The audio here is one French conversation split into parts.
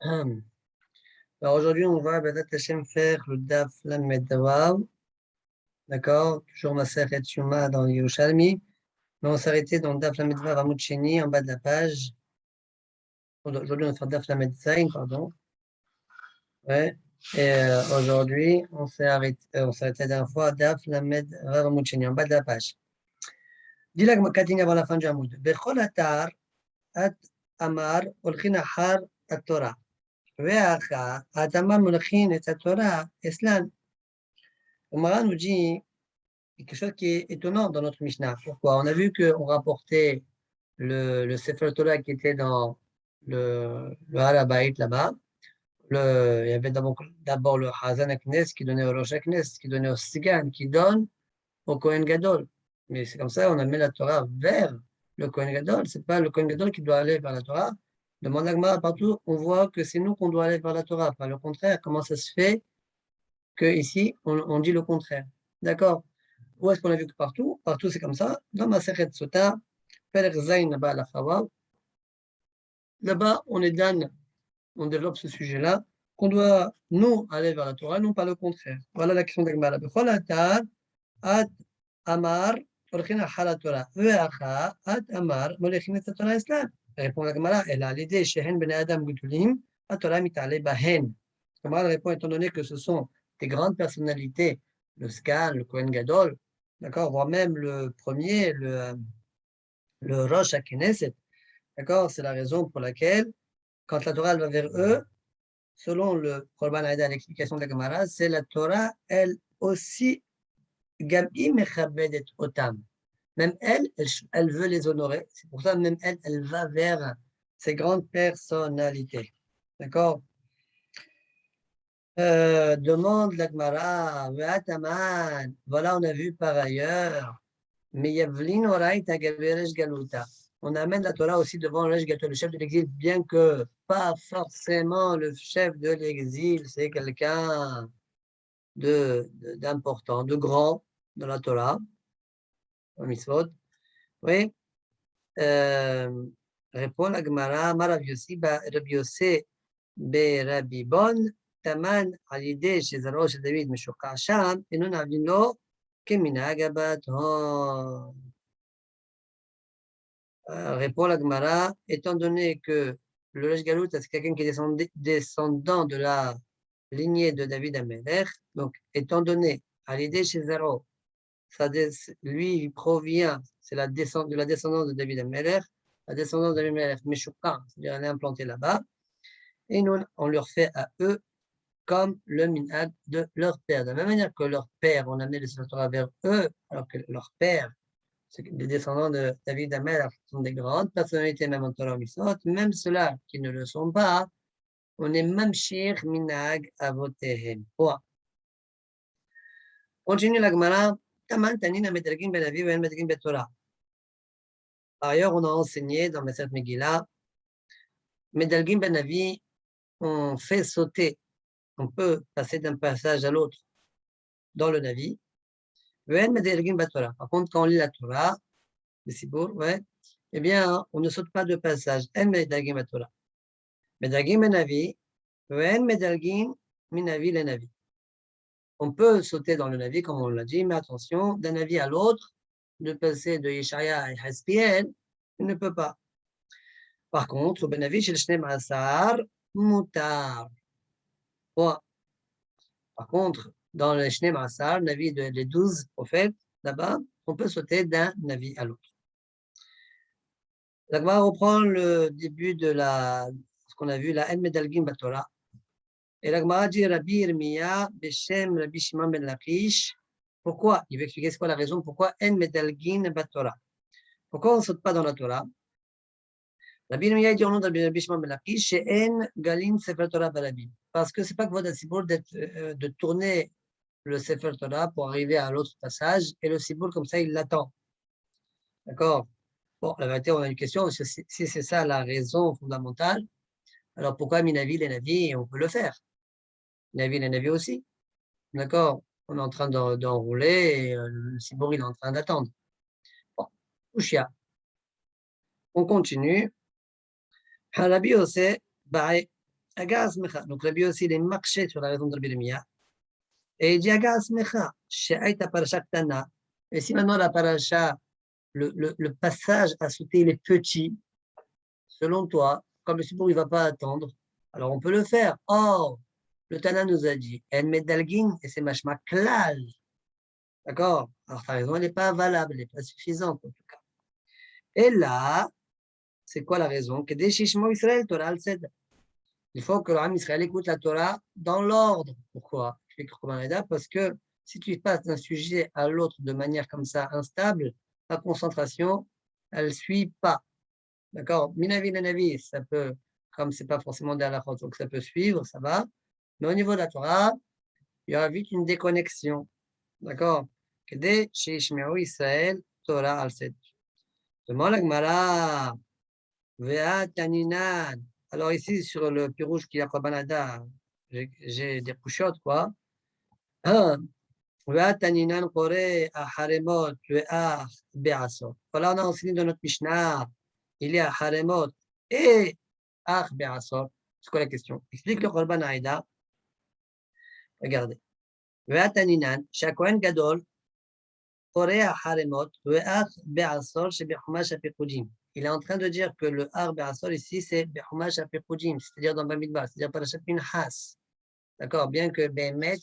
Alors aujourd'hui, on va Bezat Hashem faire le Daf Lamed Vav, d'accord? Toujours Maseret Yuma dans Yerushalmi, mais on s'est arrêté dans le Daf Lamed Vav Amud Sheni, en bas de la page. Aujourd'hui, on va faire Daf Lamed Zain, pardon. Ouais. Et aujourd'hui, on s'est arrêté la dernière fois Daf Lamed Vav Amud Sheni, en bas de la page. Dis la Katine avant la fin du Amud. Bechol Atar At Amar Olchin Achar At Torah. Ve'acha At Amar Molchin Et Torah Eslan. Omara nous dit quelque chose qui est étonnant dans notre Mishnah. Pourquoi? On a vu qu'on rapportait le Sefer Torah qui était dans le Harabait là-bas. Il y avait d'abord le Hazan Aknes qui donnait au Rosh Aknes, qui donnait au Sigan, qui donne au Kohen Gadol. Mais c'est comme ça, on a mis la Torah vers le Kohen Gadol. C'est pas le Kohen Gadol qui doit aller vers la Torah. Demande à Gemara partout, on voit que c'est nous qu'on doit aller vers la Torah. Pas le contraire. Comment ça se fait qu'ici, on dit le contraire? D'accord? Où est-ce qu'on a vu que partout? Partout, c'est comme ça. Dans ma Masechet Sota, Perek Zain, là-bas, la Chava, là-bas, on développe ce sujet-là, qu'on doit, nous, aller vers la Torah, non pas le contraire. Voilà la question d'Agmara. Bechol atar, at amar, olchin achar la Torah. Ve'acha, at amar, molechin et Torah islam. Répond l'Agmara, elle a l'idée, shehen ben Adam gutulim, la Torah mitale bahen. L'Agmara répond, étant donné que ce sont des grandes personnalités, le Skan, le Kohen Gadol, d'accord, voire même le premier, le Rosh HaKnesset, d'accord, c'est la raison pour laquelle, quand la Torah elle va vers eux, selon le Korban Aïda, l'explication de la Gemara, c'est la Torah, elle aussi, Gam'i mechabedet otam. Même elle veut les honorer. C'est pour ça, même elle va vers ces grandes personnalités. D'accord? Demande la Gemara, Ve'ataman. Voilà, on a vu par ailleurs. Mais Yavlin Oraita Gaveresh Galuta. On amène la Torah aussi devant le chef de l'exil, bien que pas forcément le chef de l'exil, c'est quelqu'un d'important, de grand dans la Torah, au Mitzvot. Oui. Répond la Gemara, Marav Yossi, Rabbi Yossé, Be Rabbi Bon, Taman, Alidé, chez Zaro, chez David, Meshuka Sham, et non avino, Keminag Abat Hon. Répond la Gemara, étant donné que le Resh Galut, c'est quelqu'un qui est descendant de la lignée de David Amelech, donc étant donné à l'idée chez Zaro, lui il provient, c'est de la descendance de David Amelech, la descendance de David Amelech, Meshuka, c'est-à-dire elle est implantée là-bas, et nous on leur fait à eux comme le minhag de leur père. De la même manière que leur père, on a amené le Torah vers eux, alors que leur père, les descendants de David Amel sont des grandes personnalités, même en Torah Misot, même ceux-là qui ne le sont pas, on est mamshir minag avotehem. Continue la Gemara, Taman tanina medragim ben avi ben medragim ben Torah. Par ailleurs, on a enseigné dans Meseret Megillah, medragim ben avi, on fait sauter, on peut passer d'un passage à l'autre dans le Navi. Ben medragim ben Torah. Par contre, quand on lit la Torah, le Sibour, ouais, eh bien, on ne saute pas de passage. En medragim ben Torah. Medagim Menavi, Ven Medagim Minavi le Navi. On peut sauter dans le Navi, comme on l'a dit, mais attention, d'un Navi à l'autre, de passer de Yeshaya à Haspiel, il ne peut pas. Par contre, au Benavi, chez le Shnem Asar, Moutar. Par contre, dans le Shnem Asar, Navi des 12 prophètes, là-bas, on peut sauter d'un Navi à l'autre. La Gemara reprend le début de ce qu'on a vu, la En Medalgim Batora. Et la Gemara dit Rabbi Irmiya, Beshem Rabbi Shimon ben Lakish. Pourquoi? Il va expliquer c'est quoi la raison pourquoi En Medalgin Batora. Pourquoi on ne saute pas dans la Torah? Rabbi Irmiya dit au nom de Rabbi Shimon ben Lakish, chez En Galin Sefer Torah Barabim. Parce que c'est pas que votre Sibour de tourner le Sefer Torah pour arriver à l'autre passage et le Sibour comme ça il l'attend. D'accord? Bon, la vérité, on a une question. Si c'est ça la raison fondamentale, alors pourquoi Minavi les Navi on peut le faire? Navi les Navi aussi. D'accord? On est en train d'enrouler et le Sibour, il est en train d'attendre. Bon, Ushia. On continue. Rabbi Yossé, Agas Mecha. Donc Rabbi aussi, il est marché sur la raison de Rabbi Lemia. Et il dit Agas Mecha, She'aita Parashat Tana. Et si maintenant la paracha, le passage à sauter les petits, selon toi, comme le Sibour, il ne va pas attendre, alors on peut le faire. Or, le Tana nous a dit En Medalgin, et c'est Mashma Klal. D'accord? Alors ta raison, elle n'est pas valable, elle n'est pas suffisante en tout cas. Et là, c'est quoi la raison? Que des Shishmo Israël, Torah al-Sed. Il faut que l'Am Israël écoute la Torah dans l'ordre. Pourquoi? Parce que si tu passes d'un sujet à l'autre de manière comme ça instable, la concentration, elle ne suit pas. D'accord? Minavi Nanavi, ça peut, comme ce n'est pas forcément de la donc ça peut suivre, ça va. Mais au niveau de la Torah, il y aura vite une déconnexion. D'accord? Que des Shishmo Israël, Torah al-Sed. Demande la Gemara. Vea Taninan. Alors ici, sur le pirouge qui a Banada, j'ai des couchottes, quoi. Vea Taninan Kore à Haremot, Vea Beasot. Voilà, on a enseigné dans notre Mishnah, il y a Haremot et Ach Beasot. C'est quoi la question? Explique le Korban Aïda. Regardez. Vea Taninan, Shakohen Gadol, Kore à Haremot, Vea Beasot, chez Bechumash Apekudim. Il est en train de dire que le Har Be'asol ici, c'est Be'chumash HaPekudim, c'est-à-dire dans Bamidbar, c'est-à-dire Parashat Pinchas. D'accord? Bien que Be'emet,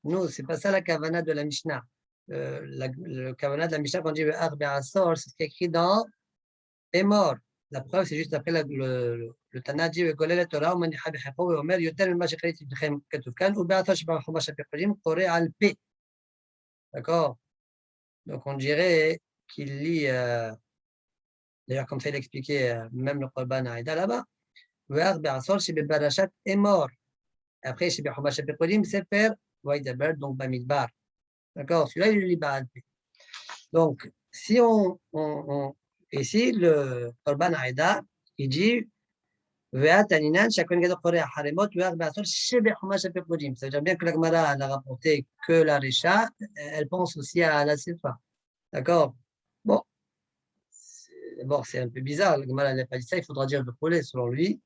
nous, ce n'est pas ça la kavana de la Mishnah. Le kavana de la Mishnah, quand on dit le Har Be'asol, c'est ce qui est écrit dans Emor. La preuve, c'est juste après le Tana dit Golel et Torah, Manicha Be'chepo, et Omer, Yotel, Mima Shekhalit Ibdechem Ketuvkan, ou Be'asol, Sheba Chumash HaPekudim, Koré al P. D'accord? Donc on dirait qu'il lit. D'ailleurs, comme ça, il expliquait même le Korban Aïda là-bas. Est mort. Après, chez Bechumash HaPekudim, c'est faire Waidaber, donc Bamidbar. D'accord? Celui-là, il lit Baal. Donc, si ici, le Korban Aïda, il dit Ve'ataninan, chacun gadol Korea Haremot, Ve'ar chez Bechumash HaPekudim. Ça veut dire bien que la Gemara a rapporté que la Récha, elle pense aussi à la Sifa. D'accord? Bon. D'abord, c'est un peu bizarre. Le Gemara n'a pas dit ça. Il faudra dire le Kolé, selon lui.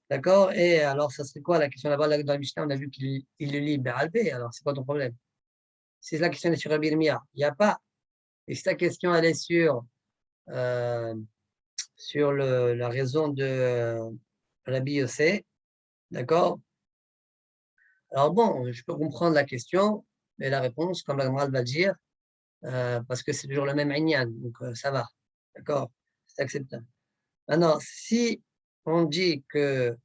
D'accord? Et alors, ça serait quoi la question là-bas dans la Mishnah? On a vu qu'il le lit Béalpé. Alors, c'est quoi ton problème? Si la question est sur Rabbi Irmia, il n'y a pas. Et si ta question, elle est sur la raison de Rabbi Yossé, d'accord? Alors, bon, je peux comprendre la question, mais la réponse, comme la Gemara va le dire, parce que c'est toujours le même Inyan, donc ça va. D'accord? C'est acceptable. Maintenant, si on dit que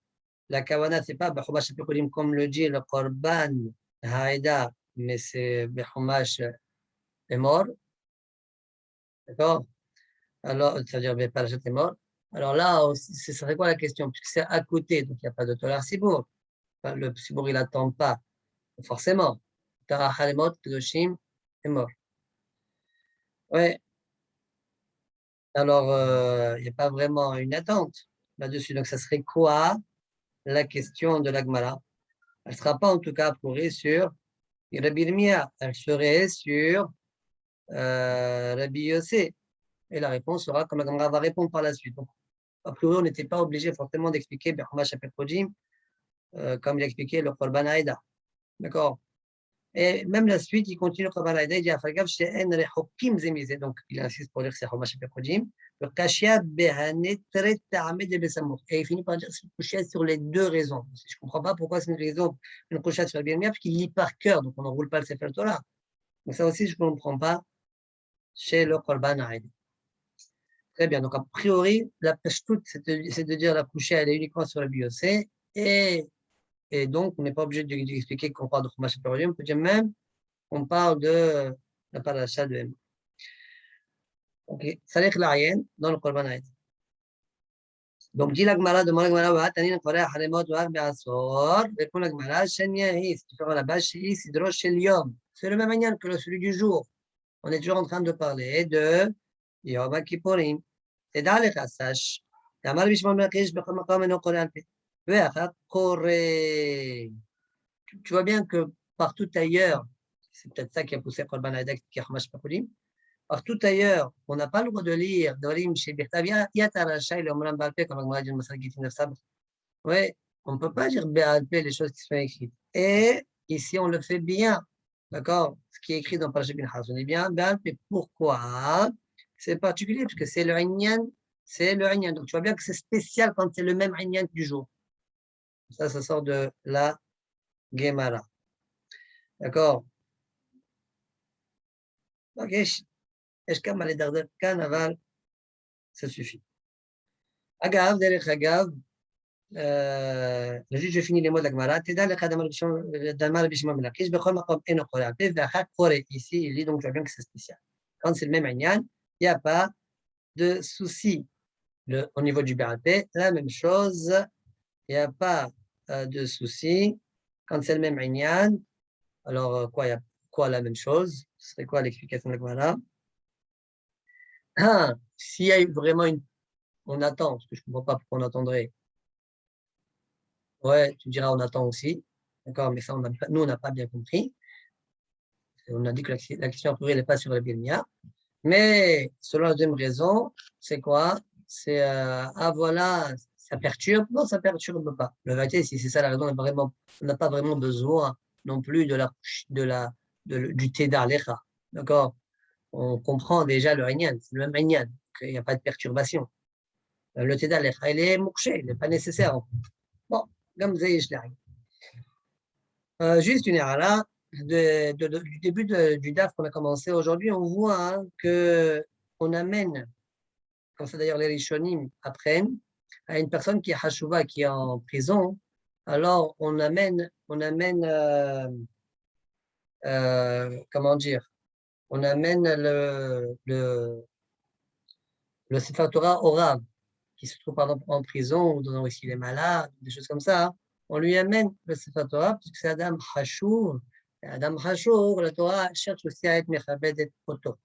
la kawana, ce n'est pas Bechumash HaPekudim comme le dit le Korban Haïda, mais c'est Bechumash est mort, d'accord? Alors, c'est-à-dire Parashat est mort. Alors là, ce serait quoi la question? Puisque c'est à côté, donc il n'y a pas de Tolar Sibour. Enfin, le Sibour, il n'attend pas, forcément. Tara Halemot, Kedoshim est mort. Ouais, alors il n'y a pas vraiment une attente là-dessus. Donc, ça serait quoi la question de l'Agmara? Elle ne sera pas en tout cas approuvée sur Rabbi Irmia, elle serait sur Rabbi Yossé. Et la réponse sera comme la Gemara va répondre par la suite. Donc, a priori, on n'était pas obligé forcément d'expliquer Bechumash HaPekudim comme il a expliqué le Korban Aïda. D'accord? Et même la suite, il continue le Korban Aïda, il dit Afagav she'en rechokim zemize. Donc, il insiste pour dire que c'est Bechumash HaPekudim. Le Kashia behane tret ta'amed de besamour. Et il finit par dire c'est une couchette sur les deux raisons. Je ne comprends pas pourquoi c'est une raison, une couchette sur la Birmia, parce qu'il lit par cœur, donc on n'enroule pas le Sefer Torah. Donc, ça aussi, je ne comprends pas chez le Korban Aïda. Très bien. Donc, a priori, la peshtout, c'est de dire la couchée, elle est uniquement sur la biosé. Et donc, on n'est pas obligé d'expliquer qu'on parle de Chumash HaPekudim. On peut dire même qu'on parle de la paracha de M. Ok. Salih l'Ayen dans le Korban Aïd. Donc, dit la Gemara, demande la Gemara, wa tanin koreh haremot wa be'asor. Répond la Gemara, shenyahi. Si tu fais la base, sidro shel yom. C'est le même manière que celui du jour. On est toujours en train de parler de Yom Kippourim. תדע לך, סש, אמר בשמעון בן לקיש בכל מקום אינו קורא על פה. ואחר קורא. Tu vois bien que partout ailleurs, c'est peut-être ça qui a poussé Korban Aïda qui a Chumash HaPekudim, partout ailleurs, on n'a pas le droit de lire Dorim chez Birtav Yat Arasha, il est Omram Balpe, comme on a dit dans Masal Gitin Nefsab. Oui, On ne peut pas dire BALP les choses qui sont écrites. Et ici, on le fait bien. D'accord? Ce qui est écrit dans Parashat Pinchas, on est bien BALP. Pourquoi? C'est particulier parce que c'est le Inyan. C'est le Inyan. Donc, tu vois bien que c'est spécial quand c'est le même Inyan du jour. Ça sort de la Gemara. D'accord? Donc, Eshkam al Carnaval, ça suffit. Agav, derech Agav, je finis les mots de la Gemara. Teda lecha damar bishimon melakish, bechol makom eno kore alpe, v'achak kore. Ici, il dit donc, tu vois bien que c'est spécial. Quand c'est le même Inyan, il n'y a pas de souci. Au niveau du BAP, la même chose, il n'y a pas de souci. Quand c'est le même Inyan, alors quoi, il y a quoi la même chose? Ce serait quoi l'explication de la Gemara? Ah, s'il y a eu vraiment on attend, parce que je ne comprends pas pourquoi on attendrait. Ouais, tu diras on attend aussi. D'accord, mais ça, nous, on n'a pas bien compris. On a dit que la question a priori n'est pas sur la Birmia. Mais selon la deuxième raison, c'est quoi? C'est ah voilà, ça perturbe. Non, ça ne perturbe pas. La vérité, si c'est ça la raison, on n'a pas vraiment besoin non plus du Teda Lecha. D'accord? On comprend déjà le Rignan, c'est le même Rignan, il n'y a pas de perturbation. Le Teda Lecha, il est mouché, il n'est pas nécessaire. Bon, comme ça, je l'arrive. Juste une erreur là, du début du DAF qu'on a commencé aujourd'hui, on voit que on amène, comme ça d'ailleurs les Rishonim apprennent, à une personne qui est Hashuva, qui est en prison, alors on amène comment dire, on amène le Sefer Torah au Rav, qui se trouve par exemple en prison, ou s'il est malade, des choses comme ça. On lui amène le Sefer Torah, puisque c'est Adam Hashuv. Adam Hashuv, la Torah cherche aussi à être Mechabed et Poto.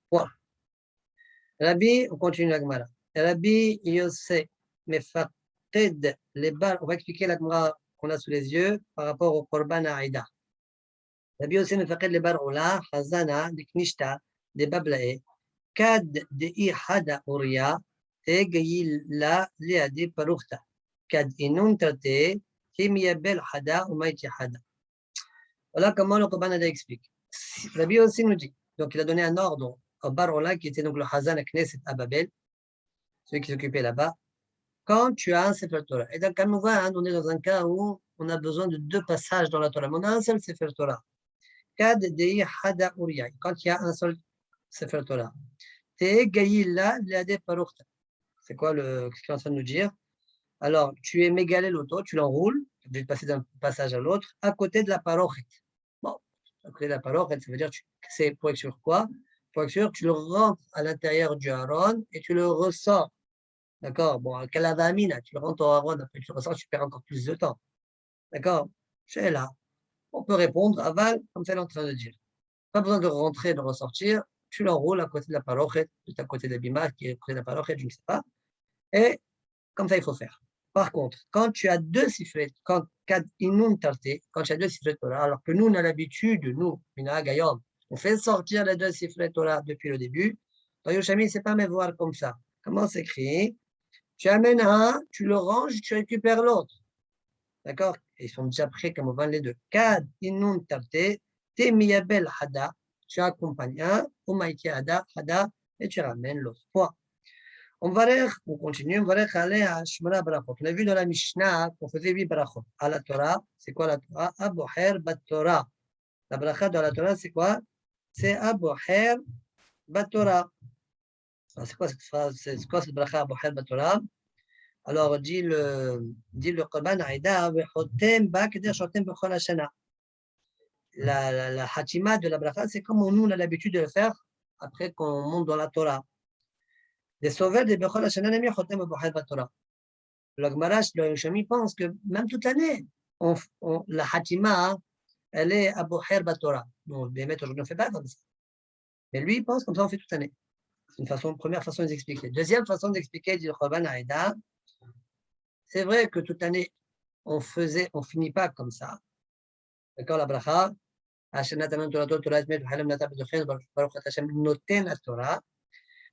Point. Rabbi, on continue la Gemara. Rabbi Yosef Mefaqed les bar. On va expliquer la Gemara qu'on a sous les yeux par rapport au Korban Aïda. Rabbi Yosef Mefaqed les bar Ola, Hazana, de Knishta, de Bablae, Kad de Ihada Uria, Tegayil la Liade Paruchta. Kad Inun Tate, Kimiyabel Hada, Umaiti Hada. Voilà comment le Korban Aïda explique. Rabbi Yosef nous dit, donc il a donné un ordre au Barola, qui était donc le Hazan à Knesset à Babel, celui qui s'occupait là-bas, quand tu as un Sefer Torah. Et donc, on voit, on est dans un cas où on a besoin de deux passages dans la Torah. Mais on a un seul Sefer Torah. Kad Dei Hada Uriya. Quand il y a un seul Sefer Torah. Te Gaïla Liade Paruchta. C'est quoi ce qu'il est en train de nous dire? Alors, tu es mégalé l'auto, tu l'enroules, tu vas passer d'un passage à l'autre, à côté de la parochet. Bon, à côté de la parochet, ça veut dire, c'est pour être sûr quoi? Pour être sûr, tu le rentres à l'intérieur du haron et tu le ressors. D'accord? Bon, Kalavamina, tu le rentres au haron, après tu le ressors, tu perds encore plus de temps. D'accord? Je suis là. On peut répondre aval, comme ça, elle est en train de dire. Pas besoin de rentrer, de ressortir. Tu l'enroules à côté de la parochet, juste à côté de l'abima, qui est à côté de la parochet, je ne sais pas. Et comme ça, il faut faire. Par contre, quand tu as deux sifflets, quand tu as deux sifflets Torah, alors que nous, on a l'habitude, nous, Gayom, on fait sortir les deux sifflets Torah depuis le début. Dans Yoshami, ce n'est pas me voir comme ça. Comment c'est écrit? Tu amènes un, tu le ranges, tu récupères l'autre. D'accord? Ils sont déjà prêts comme on va les deux. Kad inun tarte, te miyabel hada, tu accompagnes un, umaiti hada, et tu ramènes l'autre. Point. On continue, on va aller à Shmona Barachot. On a vu dans la Mishnah qu'on faisait 8 Barachot. À la Torah, c'est quoi la Torah? Aboher Bat Torah. La Barachat de la Torah, c'est quoi? C'est Aboher Bat Torah. C'est quoi cette phrase? C'est quoi cette Barachat Aboher Bat Torah? Alors, dit le Korban Aïda, Chotem Ba Keder Chotem Bechol Hashana. La Hatima de la Barachat, c'est comme nous, on a l'habitude de le faire après qu'on monte dans la Torah. Les sauveurs de Bechol Hashana n'aiment Chotem Aboher Bat Torah. Le Gemarash, le Yoshami pense que même toute l'année, la Hatima, elle est à Boher Batora. Bon, bien mettre aujourd'hui, on ne fait pas comme ça. Mais lui, il pense comme ça, on fait toute l'année. C'est une première façon d'expliquer. Deuxième façon d'expliquer, dit le Choban Aïda, c'est vrai que toute l'année, on finit pas comme ça. D'accord, la bracha,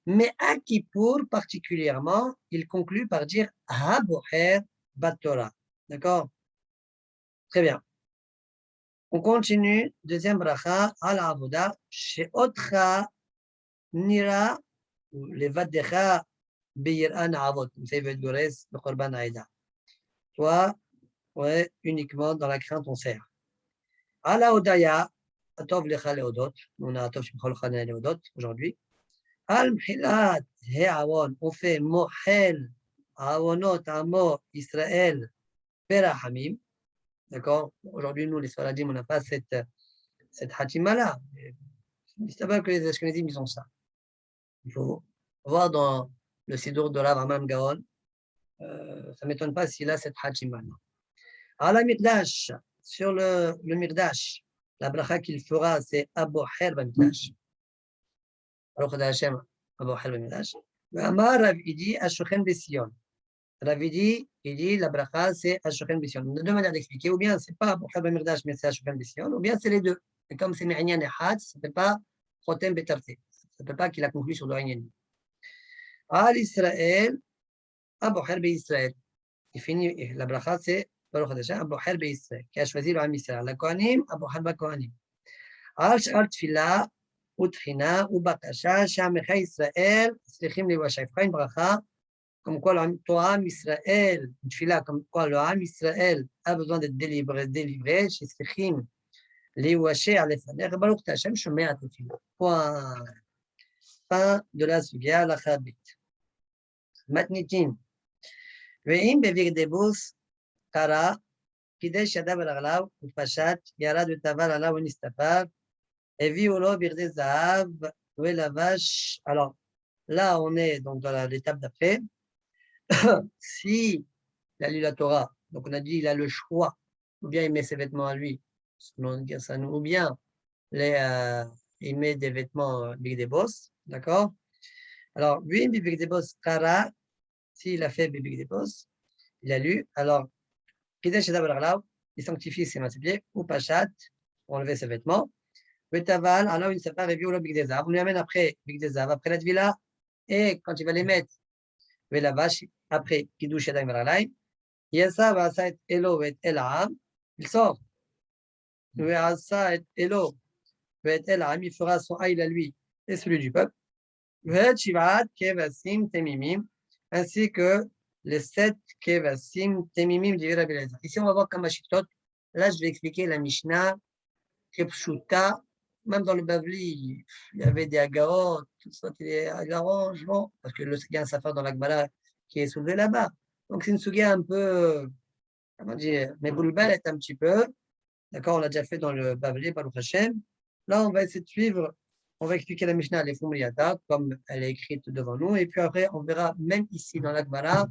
mais à Kippour, particulièrement, il conclut par dire Ha Boher Batora. D'accord? Très bien. On continue. Deuxième bracha, al avoda, she'otra nira, levadecha beyir'an avot. Sevet gores, bekorban aïda. Toi, ouais, uniquement dans la crainte, on sert. Ala odaya, atov lecha leodot. On a atov shemchol chana leodot aujourd'hui. Al mchilat he'awon, on fait mohel, awonot, amo, Israël, perahamim. D'accord? Aujourd'hui, nous, les Faradim, on n'a pas cette hatima-là. C'est pas que les Ashkenazim, ils ont ça. Il faut voir dans le Sidour de Rav Amram Gaon, ça ne m'étonne pas s'il a cette hatima-là. À la Mikdash, sur le Mikdash, la bracha qu'il fera, c'est Aboher Bamikdash. Baruch Hashem, Aboher Bamikdash. Amar Rav, il dit Ashochen Besion. Rav, il dit la bracha, c'est Ashochen Besion. On a deux manières d'expliquer. Ou bien c'est pas Aboher Bamikdash, mais c'est Ashochen Besion. Ou bien c'est les deux. Et comme c'est Me'anyan et Had, ça ne peut pas Chotem Betarte. Ça ne peut pas qu'il a conclu sur le Régnan. Al Israël, Aboher Be Israël. Il finit, la bracha, c'est Baruch Hashem, Aboher Be Israël, qui a choisi le Ham Israël. La Kohanim, Aboher Ba Kohanim. Al Sh'al Tfila, Utchina, Ubakasha, Shamecha Israël, Slichim Liwasha. Il fera une bracha, comme quoi le Ham Israël, une Tfila, comme quoi le Ham Israël a besoin d'être délivré, chez Slichim Liwasha, Alefaner, Baruch Hashem, Shomea Tefila. Point. Fin de la Sugya, la Chabit. Matnitin. Ve'im Bevigdebus, Kara, קידש ידיו על הרגליו ופשט, ירד וטבל עליו ונסתפר, הביאו לו בגדי זהב ולבש. Alors, là, on est donc dans l'étape d'après. Si il a lu la Torah, donc on a dit il a le choix, ou bien il met ses vêtements à lui, selon Gersan, ou bien il met des vêtements Big des Boss, d'accord? Alors, lui, Big des Boss, Kara, s'il a fait Big des Boss, il a lu, alors, Kidesh Yadav al-Aghlav, il sanctifie ses mains, ses pieds, ou Pachat, pour enlever ses vêtements. Betaval, alors il ne sait pas review le Big des Zav. On lui amène après Big des Zav, après la Tvila, et quand il va les mettre, la vache, après Kiddush Yadayim al-Aghlav, Yasa va sa et Elo et Elam, il sort. Yasa et Elo et Elam, il fera son aïl à lui et celui du peuple. Shivat Kevasim Temimim, ainsi que les 7 Kevasim Temimim du Rabbi Elazar. Ici, on va voir comme Ashiktot. Là, je vais expliquer la Mishnah, Kepshuta. Même dans le Bavli, il y avait des agarots, tout ça, des arrangements, parce que il y a un safar dans l'Akbala qui est soulevé là-bas. Donc, c'est une souga un peu, comment dire, mais Boulbal est un petit peu. D'accord, on l'a déjà fait dans le Bavli, Baruch Hashem. Là, on va essayer de suivre. On va expliquer la Mishnah, les Fumriyata, comme elle est écrite devant nous. Et puis après, on verra, même ici dans l'Akbara,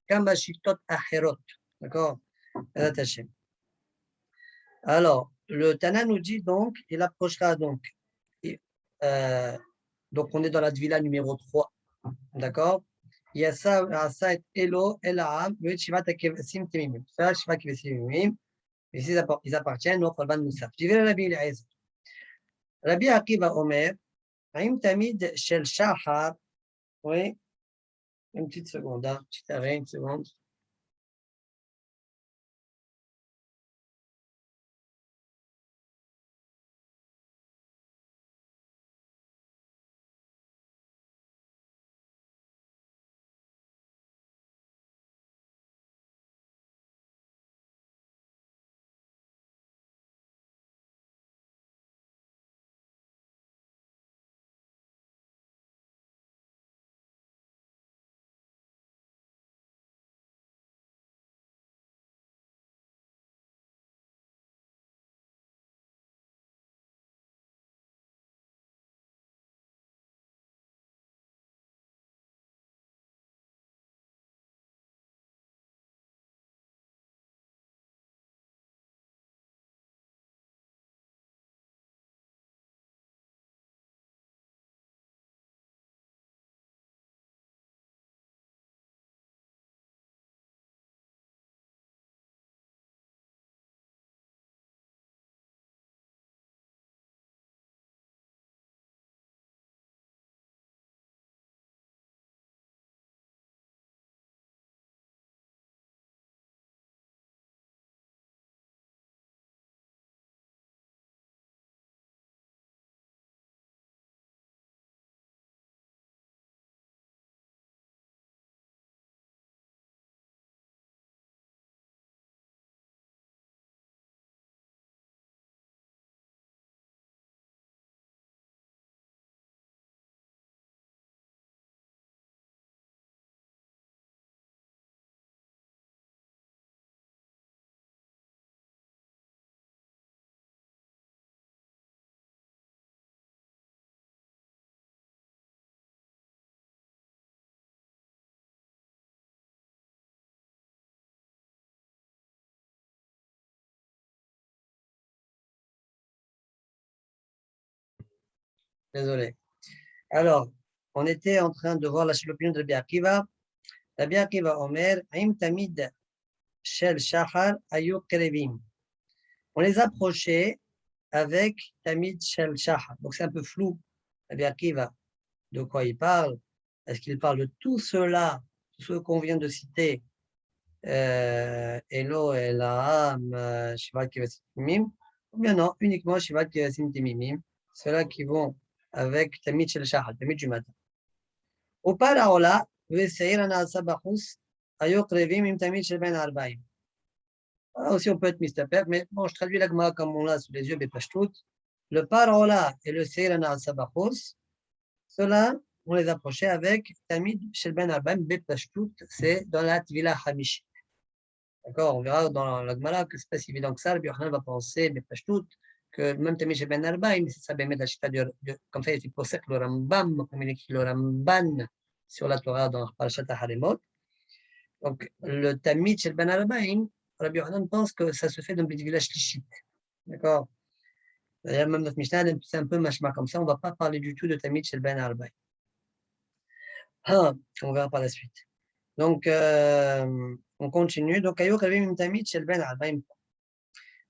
Kamashiktot Acherot. D'accord? Alors, le Tana nous dit donc, il approchera donc. Donc, on est dans la Tvila numéro 3. D'accord? Yasa, Asa et Elo, Elaam, Shivat Kevesim Temimim. Ça, Shivat Kevesim Temimim. Ici, ils appartiennent au Korban Moussaf. Je vais à Rabbi Eliezer. Rabbi Akiva Omer, Aïm Tamid Shel Shahar. Oui, une petite seconde, hein, petit arrêt, une seconde. Désolé. Alors, on était en train de voir l'opinion de Rabbi Akiva. Rabbi Akiva Omer, Aim Tamid Shel Shachar Ayu Kerevim. On les approchait avec Tamid Shel Shachar. Donc c'est un peu flou. Rabbi Akiva, de quoi il parle? Est-ce qu'il parle de tout cela, tout ce qu'on vient de citer, Elo, Elaam, Shivat Kevasim Timimim, ou bien non, uniquement Shivat Kevasim Timimim, ceux-là qui vont avec Tamid Shel Shachar, Tamid du matin. Au Paraola, Veseir Anasa Bachus, Ayok Revim Im Tamid Shel Ben Arbaim. Aussi, on peut être mystapère, mais bon, je traduis l'agma comme on l'a sous les yeux, Bepashtout. Le Parola et le Seir Anasa Bachus, ceux-là, on les approchait avec Tamid Shel Ben Arbaim, Bepashtout, c'est dans la Tvila Hamish. D'accord, on verra dans l'agma que c'est pas si évident que ça. Le Yochanan va penser, Bepashtout, que même Tamid Shel Ben Arbaim, c'est ça, Bemet Hashita, comme ça, il est pour le Rambam, comme il écrit le Ramban sur la Torah dans Parashat Haremot. Donc, le Tamid Shel Ben Arbaim, Rabbi Yochanan pense que ça se fait dans le village Shlichit. D'accord. D'ailleurs, même notre Mishnah, c'est un peu machma comme ça. On ne va pas parler du tout de Tamid Shel Ben Arbaim. On verra par la suite. Donc, on continue. Donc, Ayo Kavim Tamid Shel Ben Arbaim.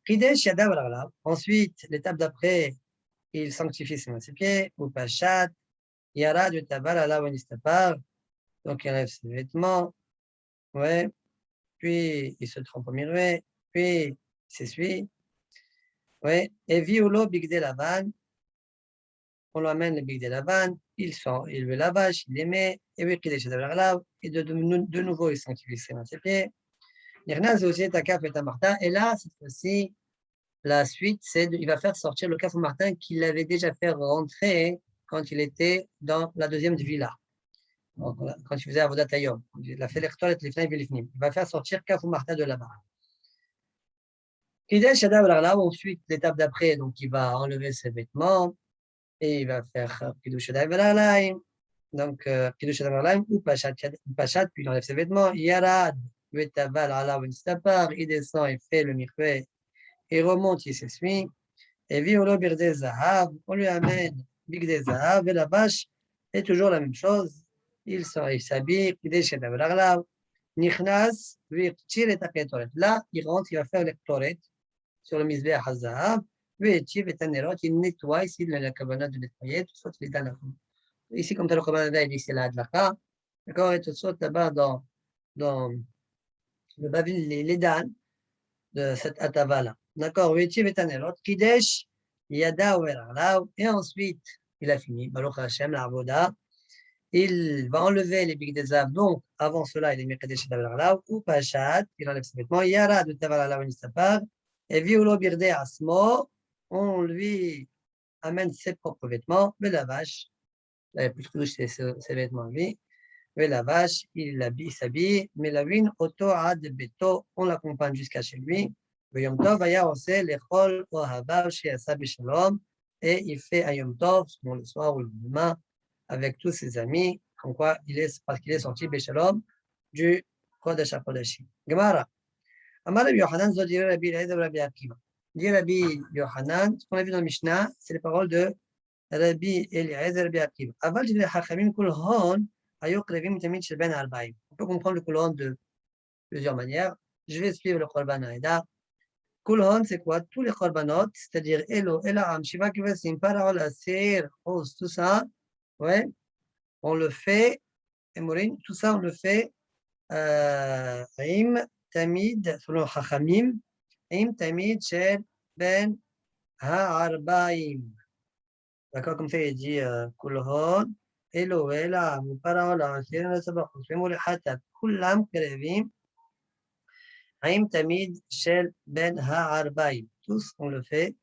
Kidesh Yadav Raglav. Ensuite, l'étape d'après, il sanctifie ses pieds, ou Pachat, Yara du Tabar Allah Wanistapar. Donc, il enlève ses vêtements. Ouais. Puis, il se trempe au miroir. Puis, il s'essuie. Oui, et Violo Bigde Lavan, on lui amène le Bigde Lavan, il le lavage, il les met, et oui, qu'il est chez et de nouveau, il sanctifie ses pieds. Nirnaz aussi Takaf et Tamartin, et là, cette fois-ci, la suite, c'est il va faire sortir le Kaf Martin qu'il avait déjà fait rentrer quand il était dans la deuxième villa. Donc, quand il faisait Avodat Hayom, il a fait l'Echtolet, il va faire sortir Kaf Martin de là-bas. Ensuite, l'étape d'après, donc il va enlever ses vêtements et il va faire Kiddush Adayim. Donc, Kiddush Adayim ou Pachat, puis il enlève ses vêtements. Yarad, Vetaval, Allah, Venstapar, il descend, il fait le mikveh, il remonte, il s'essuie. Et Violo Birde Zahav, on lui amène Bigde Zahav et la vache est toujours la même chose. Il s'habille, Kiddush Adayim, Nichnas, Virchir et Taketoret. Là, il rentre, il va faire l'Ektoret sur le Mizbeach HaZahav, il nettoie ici la cabane de nettoyer, tout ça, il est dans la ici, comme tu as le cabane il ici la Hadlaka, d'accord, et tout ça, là-bas dans le Bavil, les Dan de cette Atava-là. D'accord, Kidesh, Yada et ensuite, il a fini, Baruch Hashem, la Avoda, il va enlever les Big Desav, donc avant cela, il est mis Kadesh Davaralav, ou Pachat, il enlève ses vêtements, Yara de Tavaralav Nistapar, et Violo Birde Asmo, on lui amène ses propres vêtements, le lavage, il avait plus de ses vêtements lui, le lavage, il s'habille, mais la ruine, Auto Ad Beto, on l'accompagne jusqu'à chez lui, le Yom Tov, Aya Ose, l'Echol, Ohabav, Shiasa Bishalom, et il fait un Yom Tov, le soir ou le lendemain, avec tous ses amis, comme quoi parce qu'il est sorti Béchalom du Kodesh HaKodashim. Gemara. Amar Rabbi Yochanan, Zod Yireh Rabbi Eliezer Rabbi Akiva. Dit Rabbi Yochanan, ce qu'on a vu dans le Mishnah, c'est les paroles de Rabbi Eliezer Rabbi Akiva. Aval Jidre Hachamim Kul Hon, Ayok Revim Tamid Shel Ben Arbaim. On peut comprendre le Kul Hon de plusieurs manières. Je vais suivre le Korban Haïda. Kul Hon, c'est quoi? Tous les Korbanot, c'est-à-dire Elo, Elaam, Shiva Kivasim, Parol, Asir, Os, tout ça, ouais, on le fait, et Mourine, tout ça, on le fait, Im Tamid, selon Chachamim, Im Tamid Shel Ben Ha'arbaim. D'accord, comme ça, il dit, Kulhon, Elo, Ela, Muparaola, Sirena Sabachus, Memori Hatat, Kulam Kerevim, Im Tamid Shel Ben Ha'arbaim. Tous, on le fait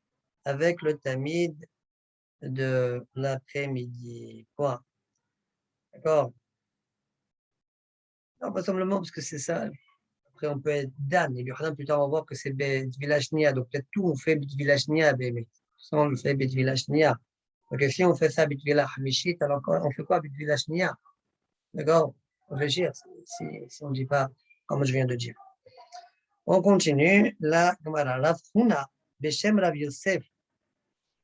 avec le Tamid de l'après-midi. Point. D'accord? Non, pas simplement parce que c'est ça. Après, on peut être Dan. Et plus tard, on va voir que c'est Bet Village Nia. Donc, peut-être tout, on fait Bet Village Nia. Mais ça, on le fait Bet Village Nia. Donc, si on fait ça Bet Village Hamishit, alors on fait quoi Bet Village Nia? D'accord? Réfléchir si on ne dit pas comme je viens de dire. On continue. La Gemara, Rav Huna, Beshem Rav Yosef,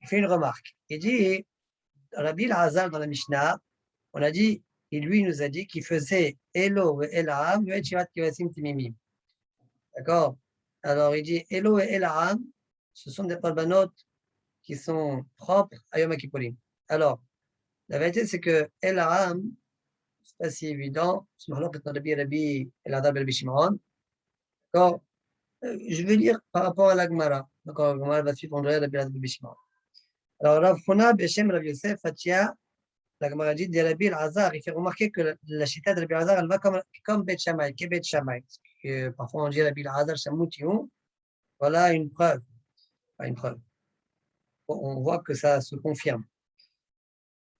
il fait une remarque. Il dit Rabbi Elazar dans la Mishnah, on a dit, et lui nous a dit qu'il faisait Elo et Elam, et Shivat Kivasim Timimim. D'accord? Alors il dit Elo et Elam, ce sont des korbanot qui sont propres à Yom Kippourim. Alors, la vérité, c'est que Elam, c'est pas si évident, c'est Rabbi Elazar ben Shimon. D'accord? Je vais lire par rapport à la Gemara. D'accord, la Gemara va suivre Rabbi Elazar ben Shimon. Alors, Rav Huna Beshem Rav Yosef Fatia, la Gemara dit de Rabbi Elazar, il fait remarquer que la chita de Rabbi Elazar, elle va comme Bet Shammai, qui est Bet Shammai. Parfois on dit Rabbi Elazar Shamoutiou. Voilà une preuve. Pas une preuve. On voit que ça se confirme.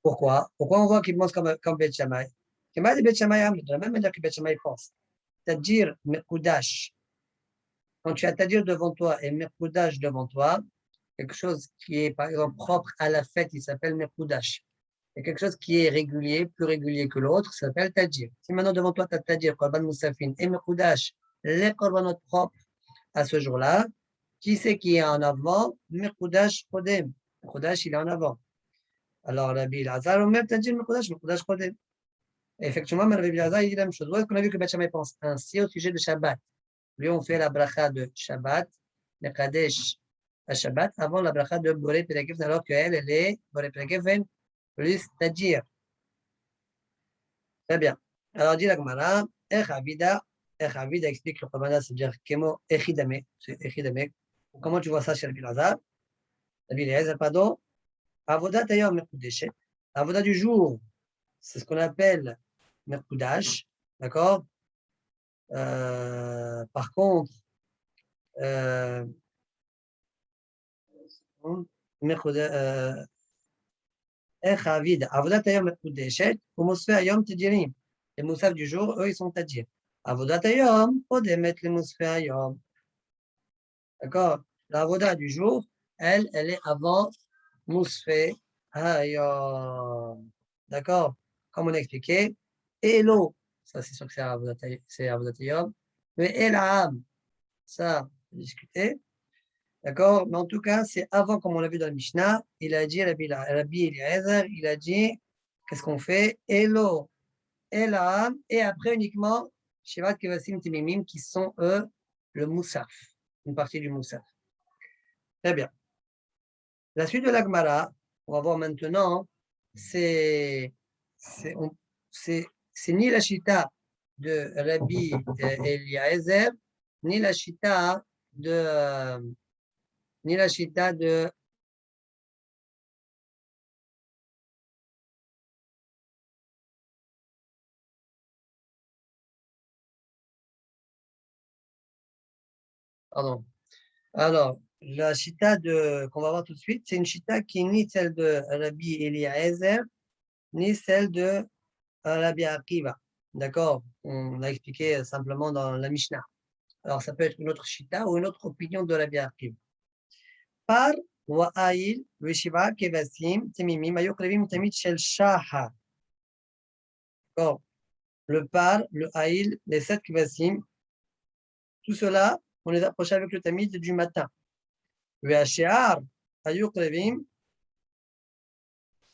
Pourquoi? Pourquoi on voit qu'il pense comme Bet Shammai? De la même manière que Bet Shammai pense. C'est-à-dire Mekoudash. Quand tu as Tadir devant toi et Mekoudash devant toi, quelque chose qui est par exemple propre à la fête, il s'appelle Mekoudash. Et quelque chose qui est régulier, plus régulier que l'autre, ça s'appelle Tadir. Si maintenant devant toi tu as Tadir, Korban Moussafin et Mekoudash, les Korbanot propres à ce jour-là, qui c'est qui est en avant? Mekoudash Kodem. Mekoudash, il est en avant. Alors, Rabbi Elazar, on met Tadir Mekoudash Kodem. Effectivement, Rabbi Elazar, il dit la même chose. Où est-ce qu'on a vu que Beth Shammai pense ainsi au sujet de Shabbat? Lui, on fait la bracha de Shabbat, le Kadesh à Shabbat, avant la bracha de Boré Perekev, alors qu'elle, elle est Boré Perekev plus Tadir. Très bien. Alors, dit la Gemara, Echavida explique le Korban, c'est-à-dire Kemo Echidame, c'est Echidame. Comment tu vois ça chez Rabbi Elazar? Rabbi Elazar, pardon. Avodat Ayom Mekudeshet. Avodat du jour, c'est ce qu'on appelle Mekudash, d'accord? Par contre, Avodat Ayom Mekudeshet, ou Mosfe Ayom Tidirim. Les moussaf du jour, eux, ils sont tadir. Avodat Ayom, Odemet les Mosfe Ayom. D'accord? La avoda du jour, elle est avant Mosfe Ayom. D'accord? Comme on a expliqué, Elo, ça c'est sûr que c'est Avodat Ayom. Mais Elam, ça, on a discuté. D'accord? Mais en tout cas, c'est avant, comme on l'a vu dans le Mishnah, il a dit, Rabbi Eliezer, il a dit, qu'est-ce qu'on fait? Elo, Elam, et après uniquement, Shivat Kevasim Timimim, qui sont eux, le Moussaf, une partie du Moussaf. Très bien. La suite de la Gemara, on va voir maintenant, c'est ni la Shita de Rabbi Eliezer, ni la Shita de pardon. Alors, la chita qu'on va voir tout de suite, c'est une chita qui est ni celle de Rabbi Eliezer, ni celle de Rabbi Akiva. D'accord? On l'a expliqué simplement dans la Mishnah. Alors, ça peut être une autre chita ou une autre opinion de Rabbi Akiva. Par wa'ail, Veshiva, Kevasim, Timimim, Ayokrevim, Tamit, Shel Shaha. D'accord? Le par, le haïl, les 7 Kevasim, tout cela, on les approche avec le tamid du matin. Ve'ashear, Ayokrevim,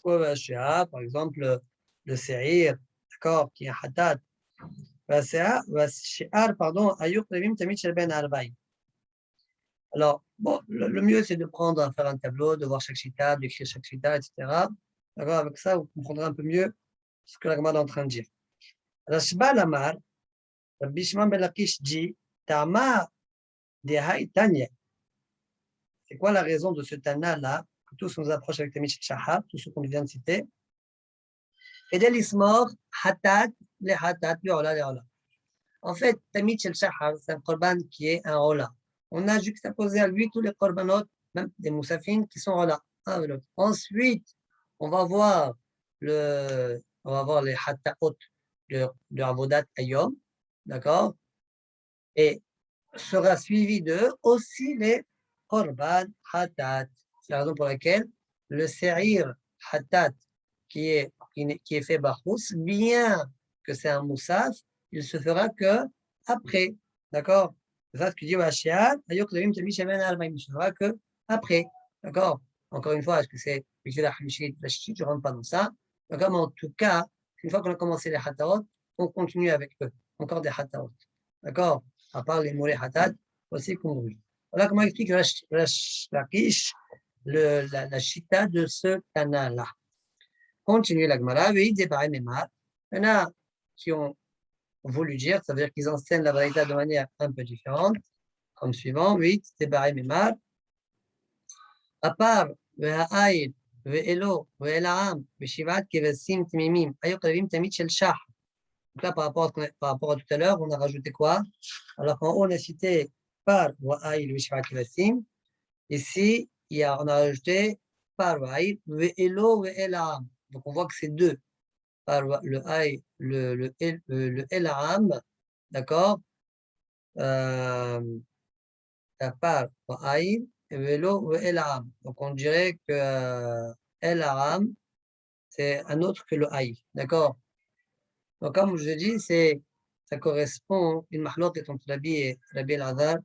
par exemple, le séir, d'accord, qui est hatat. Pardon, alors, bon, le mieux, c'est de faire un tableau, de voir chaque chita, d'écrire chaque chita, etc. D'accord, avec ça, vous comprendrez un peu mieux ce que la Gemara est en train de dire. Rashba Lamar, Rabbi Shimon ben Lakish dit, Tama de Haïtanya. C'est quoi la raison de ce Tana-là, que tous nous approchent avec Tamit Shahab, tout ce qu'on vient de citer? Et d'Elismor, Hatat, les Hatat, le Ola, les Ola. En fait, Tamit Shahab, c'est un korban qui est un Ola. On a juxtaposé à lui tous les korbanot, même des moussafines, qui sont Ola. Ensuite, on va voir les Hataot de Avodat Ayom, d'accord? Et sera suivi de aussi les Korban Hatat. C'est la raison pour laquelle le Seir Hatat qui est fait Bachous, bien que c'est un Moussaf, il se fera que après. D'accord? C'est ça ce que dit Vashiad, il ne se fera que après. D'accord? Encore une fois, est-ce que c'est la Hamishit, la Shishit, je ne rentre pas dans ça. D'accord, mais en tout cas, une fois qu'on a commencé les Hataot, on continue avec eux. Encore des Hataot. D'accord, à part les Mouré Hatat, aussi qu'on brûle. Voilà comment explique la Kish, la Shita de ce canal-là. Continue la Gemara, oui, des Memar. Il y en a qui ont voulu dire, ça veut dire qu'ils enseignent la vérité de manière un peu différente, comme suivant, 8, des Memar. À part והעיל ואלו ואל העם ושבעת כבשים תמימים היו קרבים תמיד של שח. Donc là, par rapport à tout à l'heure, on a rajouté quoi? Alors qu'en haut, on a cité par wa'aïl v'shivat kivassim. Ici, on a rajouté par wa'aïl ve'elo ve'elam. Donc on voit que c'est deux. Par le aïl, le elam, d'accord? Par wa'aïl ve'elo ve'elam. Donc on dirait que elam, c'est un autre que le aïl, d'accord? Donc, comme je dis, ça correspond une mahlouk entre Rabbi El-Azhar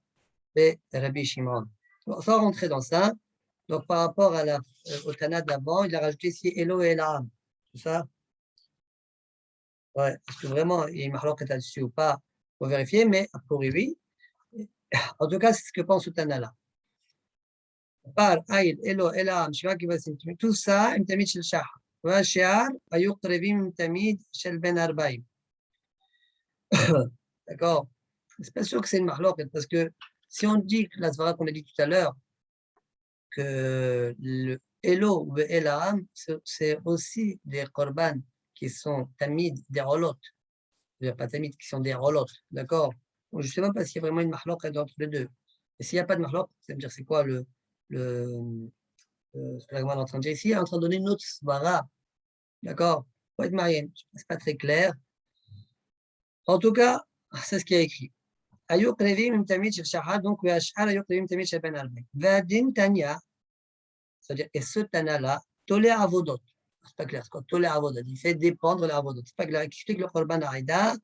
et Rabbi Shimon. Sans rentrer dans ça, donc par rapport au Tana d'avant, il a rajouté ici Elo et Elam. C'est ça? Ouais. Est-ce que vraiment il y a une mahlouk là-dessus ou pas? Il faut vérifier, mais a priori, en tout cas, c'est ce que pense le Tana là. Par Aïl, Elo, Elam, Shiva Kivasim, tout ça, une tamid shel Shah. והשאר היו קרבים תמיד של בן 40. D'accord? C'est pas sûr que c'est une mahlouk, parce que si on dit que la svara qu'on a dit tout à l'heure, que le Elo ou Elam, c'est aussi des korban qui sont tamid, des rolot, pas tamid, qui sont des rolot, d'accord? Je ne sais même pas s'il y a vraiment une mahlouk entre les deux. Et s'il n'y a pas de mahlouk, ça veut dire c'est quoi ce que la Gemara est en train de dire ici? Elle est en train de donner une autre svara, d'accord? Pour être marié, c'est pas très clair. En tout cas, c'est ce qui est écrit. היו קרבים עם תמיד של שחר, donc והשאר היו קרבים עם תמיד של בן 40. והדין תניא, c'est-à-dire, et ce Tana-là, tolère avodot. C'est pas clair, c'est quoi? Tolère avodot. Il fait dépendre les avodot. C'est pas clair. Il explique le korban aïda.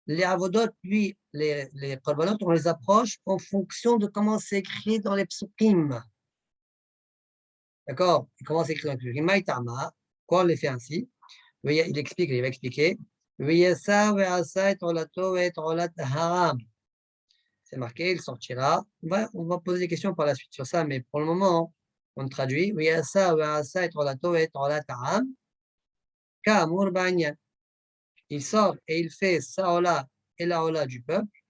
Les avodot, lui, les korbanot, on les approche en fonction de comment c'est écrit dans les psukim. D'accord? Comment c'est écrit dans les psukim? Maïtama, quoi on les fait ainsi? Il explique, il va expliquer. V'yasa ve'asa et olato et olat haram. C'est marqué, il sortira. On va poser des questions par la suite sur ça, mais pour le moment, on traduit. Il sort et il fait Saola et la Ola du peuple.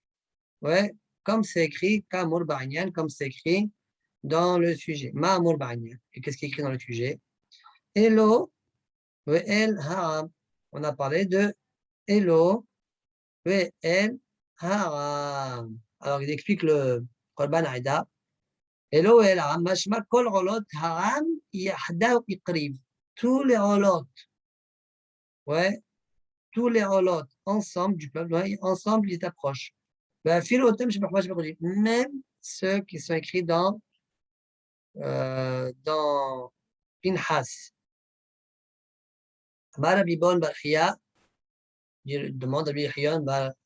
Ouais, comme c'est écrit, Kamur Ba'inyan, comme c'est écrit dans le sujet. Ma'amur Ba'inyan. Et qu'est-ce qui est écrit dans le sujet? Elo ve'el ha'am. On a parlé de Elo ve'el ha'am. Alors, il explique le Korban Aïda. Elo ve'el ha'am. Mashma kol rolot ha'am yahda iqrib. Tous les rolot, ouais, tous les rolot ensemble du peuple, ouais, ensemble, ils t'approchent. Ben, même ceux qui sont écrits dans Pinhas. Rabbi Bon Barchia, il demande à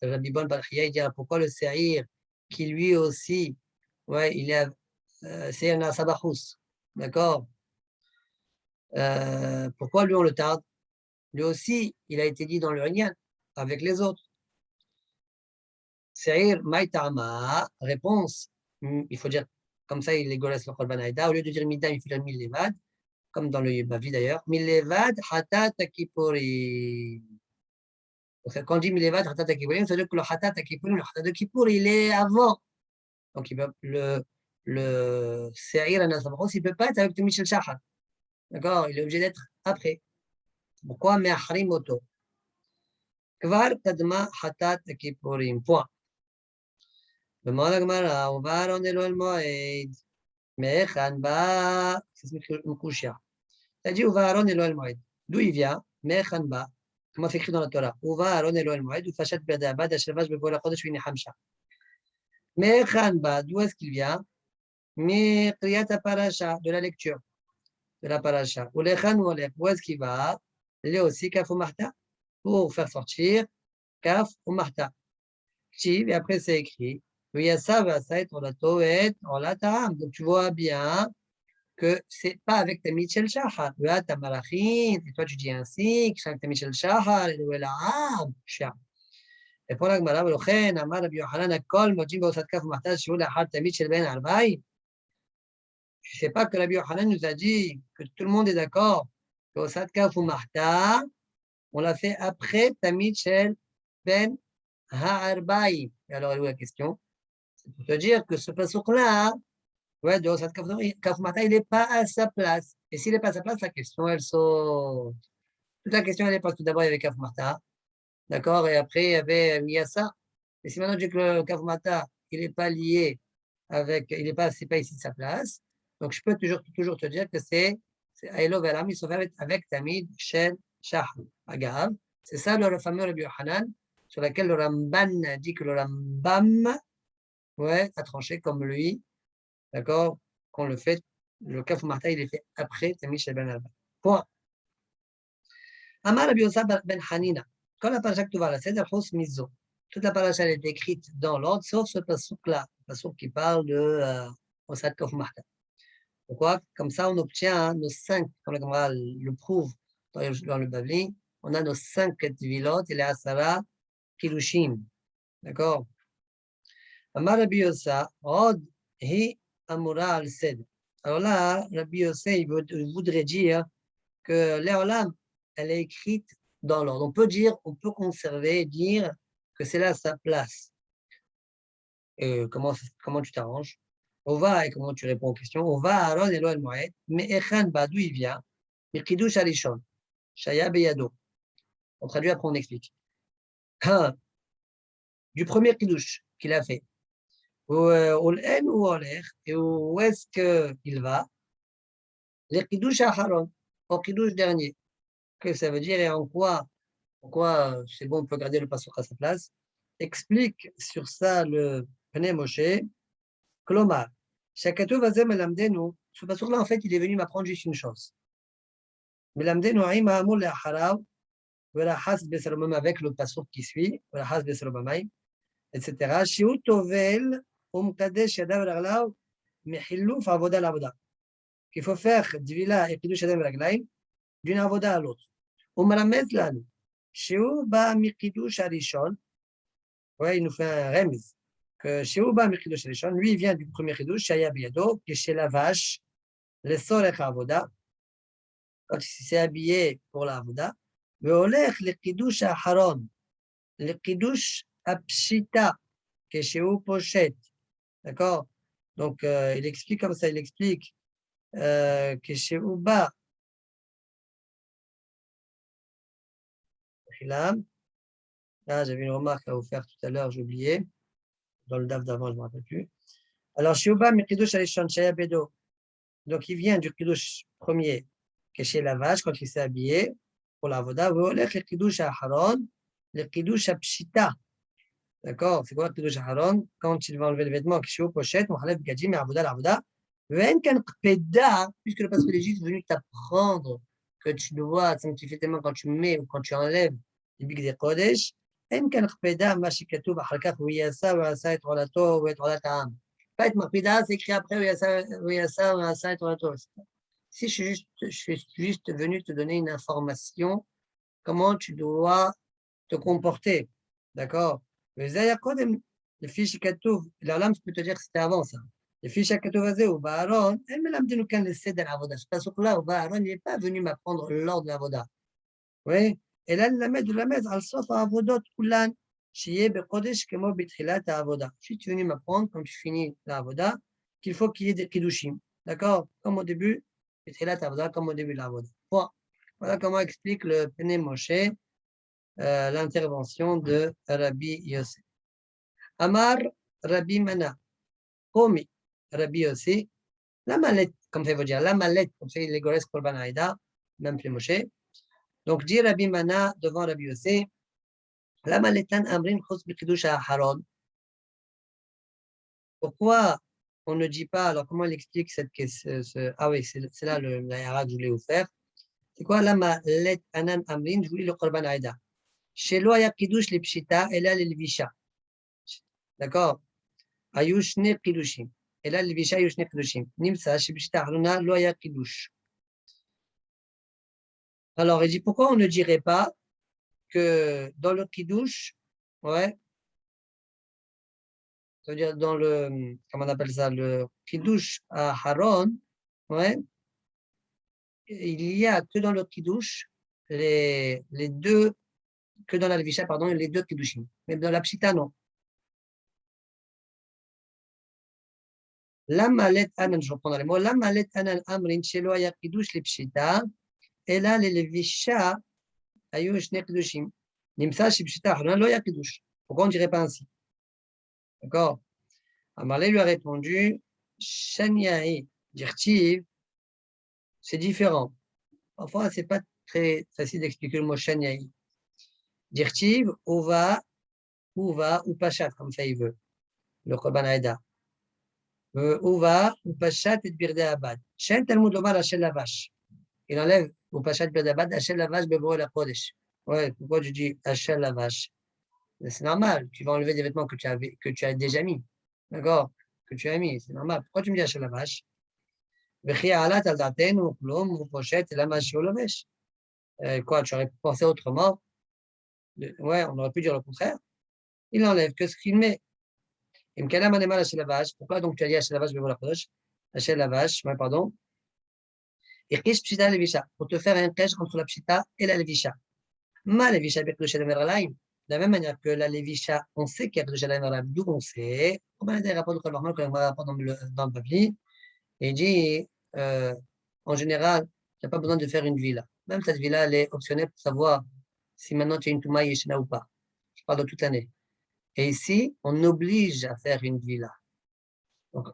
Rabbi Bon Barchia, il dit pourquoi le Seir, qui lui aussi, ouais, il est Seir na Sabachus, d'accord? Pourquoi lui on le tarde? Lui aussi, il a été dit dans le Régnan, avec les autres. Seir Maïtama, réponse, il faut dire comme ça, il est golas le Korban Aïda, au lieu de dire Midam, il faut dire Milevad, comme dans le Bavi d'ailleurs. Milevad Hatat Kippouri. Quand on dit Milevad Hatat Kippouri, ça veut dire que le Hatat Kippouri, le Hatat de Kippour, il est avant. Donc le Seir Anasabros, il ne peut pas être avec le Michel Shachar. D'accord? Il est obligé d'être après. Pourquoi Me'achrim Oto? Kvar Kadma Hatat Kippourim. Point. demande la Gemara, on va rendre le Moed. Mechan ba, c'est ce Mkushia. C'est-à-dire, on va rendre le Moed. D'où il vient? Mechan ba. Comment c'est écrit dans la Torah? On va rendre le Moed. Ou Fashat Bedabad, Ashlevash Bevola Kodesh Vini Hamsha. Mechan ba, d'où est-ce qu'il vient? Mi Kriyat Parasha, de la lecture de la Parasha. Ou Lechan ou Olek, où est-ce qu'il va? Il est aussi Kaf ou Marta. Pour faire sortir Kaf ou Marta. Et après c'est écrit. Donc tu vois bien que c'est pas avec ta Michel Shahar. Là, ta Malachim, et toi tu dis ainsi, que c'est ta Michel Shahar, et là, Shia. Et pour la Gemara, Velochen, Amar Rabbi Yochanan, Akol, Mojim Beosat Kaf Mahtaj, Shio Lahar Tamid Shel Ben Arbaï. Je sais pas que Rabbi Yochanan nous a dit que tout le monde est d'accord que Osat Kaf ou Mahta, on l'a fait après Tamid Shel Ben Ha'arbaï. Et alors, elle est où la question? C'est pour te dire que ce passouk-là, ouais, de Osat Kaf Mahta, il n'est pas à sa place. Et s'il n'est pas à sa place, la question, elle saute. Toute la question, elle est parce que d'abord, il y avait Kaf Mahta, d'accord? Et après, il y avait Miyasa. Et si maintenant je dis que le Kaf Mahta, il n'est pas lié avec, il n'est pas, c'est pas ici de sa place, donc je peux toujours te dire que c'est Aïlo Velam, ils sont faits avec Tamid, Shel, Shah, Agav. C'est ça le fameux Rabbi Yochanan, sur lequel le Ramban dit que le Rambam, ouais, a tranché comme lui, d'accord? Qu'on le fait, le Kaf Mahta, il est fait après Tamid Shel Ben Arba. Point. Amar Rabbi Yosa ben Hanina. Quand la paracha Ketouva, la Seder Chos Mizo, toute la paracha est écrite dans l'ordre, sauf ce passouk-là, le passouk qui parle de Osat Kaf Mahta. Pourquoi? Comme ça, on obtient nos 5, comme la Gemara le prouve dans le Bavli, on a nos 5 Tvilot et les Asara Kilushim. D'accord? Amar Rabbi Yosa, Od Hi Amura al Seder. Alors là, Rabbi Yosa, il voudrait dire que l'Eolam, elle est écrite dans l'ordre. On peut dire, on peut conserver, dire que c'est là sa place. Comment tu t'arranges? On va, et comment tu réponds aux questions? On va à Aaron et Loël Moed, mais Echan, d'où il vient? Mikidush Arishon, Shaya Beyado. On traduit, après on explique. Du premier Kiddush qu'il a fait. Ol-En ou Oler, et où est-ce qu'il va? Le Kiddush Aharon, au Kiddush dernier. Que ça veut dire et en quoi? Pourquoi c'est bon, on peut garder le passouk à sa place? Explique sur ça le Pnei Moshe, Klomar. Shakatu vazem melamdenu. Ce passouk-là, en fait, il est venu m'apprendre juste une chose. Melamdenu ima amul le'acharav, velahas besaromam avec le passouk qui suit, velahas besaromamay, etc. Shiu tovel, umkadesh yadav raglav, mechiluf avoda l'avoda. Qu'il faut faire d'vila et kiddush yadav raglaim d'une avoda à l'autre. Umalamet lanu. Shiu ba mikidush arishon. Ouais, il nous fait un remz. Que chez Uba Mikidush Rishon, lui, il vient du premier Kiddush, Shaya Biyado, qui est chez la vache, le Sorech Avoda, quand il s'est habillé pour la Avoda, mais Olech le Kiddush Aharon, le Kiddush Apshita, qui est chez Upochet. D'accord? Donc, il explique comme ça, il explique que chez Uba, là, j'avais une remarque à vous faire tout à l'heure, j'ai oublié. Dans le DAF d'avant, je ne me rappelle plus. Alors, chez Uba Mikidush Rishon, Shaya Biyado. Donc, il vient du Kiddush premier, qui est chez la vache, quand il s'est habillé pour la voda. Le Kiddush Aharon, le Kiddush Pshita. D'accord? C'est quoi le Kiddush Aharon? Quand il va enlever le vêtement, qui est au pochette, Mohalef Gadim, et Avoda, la voda. Puisque le pasteur d'Égypte est venu t'apprendre que tu dois sanctifier tes mains quand tu mets ou quand tu enlèves les bigs des Kodesh. En kan qpeda, ma shikatu, b'chalkach, ou yasa, ou yasa, et rolato, ou et rolataham. Pas être marpida, c'est écrit après, ou yasa, ou yasa, et rolato. Si je suis juste venu te donner une information, comment tu dois te comporter. D'accord? Le fiche Katouf, l'Alam, je peux te dire que c'était avant ça. Le fiche Katouf, ou Baron, elle me l'a dit, nous, quand le cède à l'avoda. C'est parce que là, Baron, il n'est pas venu m'apprendre l'ordre de l'avoda. Oui? Et là, la met de la mettre al sof à avodot kulan, chiye bekodesh kemo bitrilat à avoda. Je suis venu m'apprendre, quand tu finis l'avoda, qu'il faut qu'il y ait des kiddushim. D'accord? Comme au début, bitrilat avoda, comme au début de l'avoda. Point. Voilà comment explique le Pnei Moshe l'intervention de Rabbi Yossi. Amar Rabbi Mana. Komi Rabbi Yossi. La mallette, comme ça il veut dire, la mallette, comme ça il est Gores Korban Aïda, même Pnei Moshe. Donc, dit Rabbi Mana devant Rabbi Yossi, la malletan amrin chos b'chidush ha'aharon. Pourquoi on ne dit pas, alors comment il explique cette question, ah oui, c'est là la yara que je voulais vous faire. C'est quoi la mallet anan amrin, je voulais le Korban Aïda. Chez lo ya kiddush le pshita, et là le lvisha. D'accord? Ayushne kiddushim. Et là, l'Evisha Yushne Kedushim. Nimsa, Shibishita Haruna, Loya Kidush. Alors, il dit pourquoi on ne dirait pas que dans le Kiddush, ouais, c'est-à-dire dans le, comment on appelle ça, le Kiddush à Haron, ouais, il y a que dans le Kiddush les deux, que dans la Levisha, pardon, les deux Kiddushim. Mais dans la Pshita, non. La malet anan, je reprends dans les mots, la malet anan amrin shelo aya Kiddush le Pshita, et là, les Levisha, ayu shne Kiddushim. Nimsa shi Pshita Haron lo ya Kiddush. Pourquoi on ne dirait pas ainsi? D'accord? Amalé lui a répondu, Shaniaï, Dirtiv, c'est différent. Parfois, ce n'est pas très facile d'expliquer le mot Shaniaï. Dirtiv, Ova, ou Pachat, comme ça il veut, le Korban Aïda. Ova, ou Pachat et Birde Abad. Shen Talmud Lomar Hachel Lavash. Il enlève ou Pachat Birde Abad, Hachel Lavash, Bebo la Kodesh. Ouais, pourquoi tu dis Hachel Lavash? C'est normal, tu vas enlever des vêtements que tu as déjà mis. D'accord? Que tu as mis, c'est normal. Pourquoi tu me dis Hachel Lavash? Quoi, tu aurais pu penser autrement? Ouais, on aurait pu dire le contraire. Il enlève que ce qu'il met. Pourquoi donc tu as dit Hachel Lavash, Bebo la Kodesh? Hachel Lavash, ouais, pardon. Et Kish Pshita Levisha, pour te faire un piège entre la Pshita et la Levisha. Ma Levisha Birkdusha Lemeralaim. De la même manière que la Levisha, on sait qu'il y a Birkdusha Lemeralaim, d'où on sait. On a des rapports de Kalvarman, qu'on a rapport dans le papier. Et il dit, en général, il n'y a pas besoin de faire une villa. Même cette villa, elle est optionnelle pour savoir si maintenant tu as une Touma Yeshena ou pas. Je parle de toute l'année. Et ici, on oblige à faire une villa. Donc,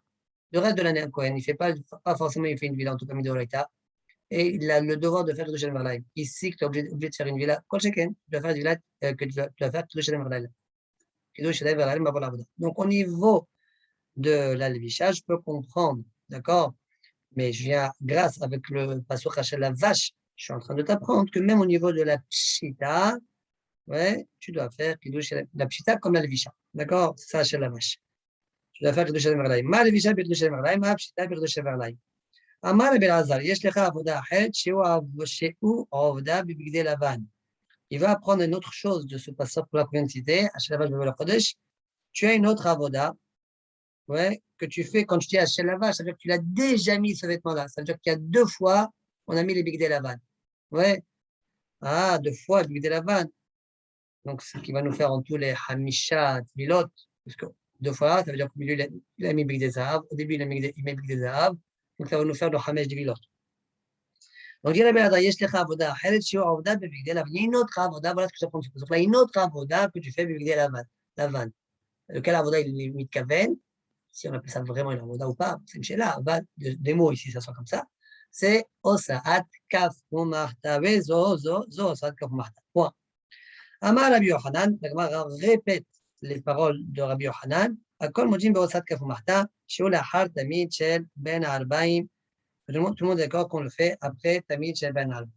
le reste de l'année, il ne fait pas forcément il fait une villa, en tout cas, Midoraita. Et il a le devoir de faire Kiddush Merlaim. Ici, tu es obligé de faire une villa. Kol Sheken, tu dois faire une villa que tu dois faire Kiddush Merlaim. Kiddush Merlaim, donc, au niveau de la Levisha, je peux comprendre, d'accord? Mais je viens, grâce avec le Pasuk Hachel la vache, je suis en train de t'apprendre que même au niveau de la Pshita, ouais, tu dois faire Kiddush la Pshita comme la Levisha. D'accord? C'est ça Hachel la vache. Tu dois faire Kiddush Merlaim. Ma Levisha, Kiddush Merlaim, ma Pshita, Kiddush Merlaim. אמר רבי אלעזר, יש לך עבודה אחרת שהוא עובדה בבגדי לבן. Il va apprendre une autre chose de ce passage pour la première cité, Hachel Lavash Bebo la Kodesh. Tu as une autre avoda, ouais, que tu fais quand tu dis Hachel Lavash, ça veut dire que tu l'as déjà mis ce vêtement-là. Ça veut dire qu'il y a 2 fois, on a mis les bigdei lavan. Ouais. Ah, 2 fois le bigdei lavan. Donc, ce qui va nous faire en tout les hamisha, milot, parce que 2 fois, ça veut dire qu'au milieu, il a mis bigdei zahav. Au début, il met bigdei zahav. Donc, ça va nous faire le hamesh de milot. Donc, il y a une autre avoda, voilà ce que j'apprends. Donc, là, une autre avoda que tu fais avec la vanne. Quelle avoda il est mitkaven, si on appelle ça vraiment une avoda ou pas, c'est une chéla, des mots ici, ça soit comme ça, c'est osaat kaf umarta, zo, osaat kaf umarta. Point. Amar Rabbi Yochanan, la Gemara répète les paroles de Rabbi Yochanan, Akol mojim beosat kaf umarta, shehu lahar tamid shel ben arbaim. Tout le monde est d'accord qu'on le fait après Tamid Shel Ben Al.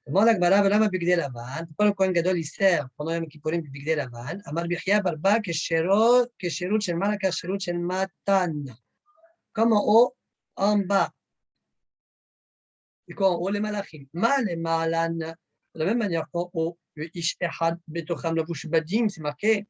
Demande à Gmara, Velama Bigdei Lavan. Pourquoi le Kohen Gadol il sert pendant Yom Kippourim Bigdei Lavan? Amar Bichia Barba Kesherut Shel Mala Kesherut Shel Matan. Comme en haut, en bas. Et quoi en haut, les malachim. Ma les malan. De la même manière qu'en haut, le Ish Echad Betocham Lavush Badim, c'est marqué.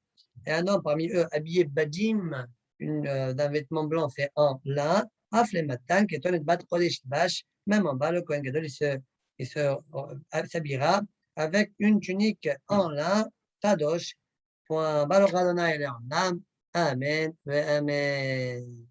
Et un homme parmi eux habillé Badim, d'un vêtement blanc fait en lin. Afle Matan, qui est un bat Kodesh Bash, même en bas, le Kohen Gadol, il s'habillera avec une tunique en lin, Tadosh, point Balor Adonai et en âme. Amen, Amen.